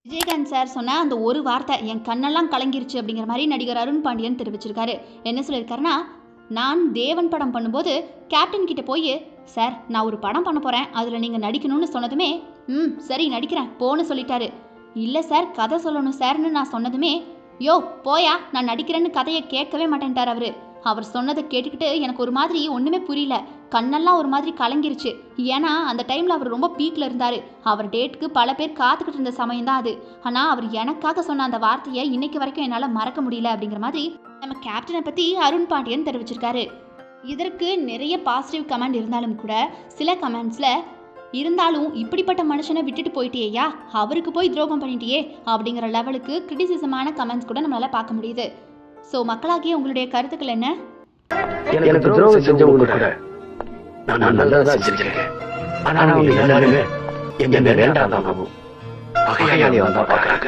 Vijayakanth sir சொன்ன அந்த ஒரு வார்த்தை என் கண்ணெல்லாம் கலங்கிருச்சு அப்படிங்கிற மாதிரி நடிகர் அருண் பாண்டியன் தெரிவிச்சிருக்காரு. என்ன சொல்லியிருக்காருன்னா, நான் தேவன் படம் பண்ணும்போது கேப்டன் கிட்ட போய், சார் நான் ஒரு படம் பண்ண போகிறேன், அதில் நீங்கள் நடிக்கணும்னு சொன்னதுமே, சரி நடிக்கிறேன் போன்னு சொல்லிட்டாரு. இல்லை சார் கதை சொல்லணும் சார்னு நான் சொன்னதுமே, யோ போயா நான் நடிக்கிறேன்னு கதையை கேட்கவே மாட்டேன்ட்டார் அவரு. அவர் சொன்னதை கேட்டுக்கிட்டு எனக்கு ஒரு மாதிரி ஒன்றுமே புரியல. கண்ணெல்லாம் ஒரு மாதிரி கலங்கிருச்சு. ஏன்னா அந்த டைமில் அவர் ரொம்ப பீக்கில் இருந்தார். அவர் டேட்டுக்கு பல பேர் காத்துக்கிட்டு இருந்த சமயம் தான் அது. ஆனால் அவர் எனக்காக சொன்ன அந்த வார்த்தையை இன்னைக்கு வரைக்கும் என்னால் மறக்க முடியல அப்படிங்கிற மாதிரி நம்ம கேப்டனை பற்றி அருண் பாண்டியன் தெரிவிச்சிருக்காரு. இதற்கு நிறைய பாசிட்டிவ் கமெண்ட் இருந்தாலும் கூட சில கமெண்ட்ஸில் இருந்தாலும் இப்படிப்பட்ட மனுஷனை விட்டுட்டு போயிட்டியா, அவருக்கு போய் துரோகம் பண்ணிட்டியே அப்படிங்கிற லெவலுக்கு கிரிட்டிசிசமான கமெண்ட்ஸ் கூட நம்மளால் பார்க்க முடியுது. ஸோ மக்களாகிய உங்களுடைய கருத்துக்கள் என்ன? எனக்கு துரோகம் செஞ்சவங்க கூட நான் நல்லதா செஞ்சிருக்கேன். ஆனா அவங்க எல்லாருமே என்ன வேண்டாம் பகையாளி வந்தா பாக்குறாங்க.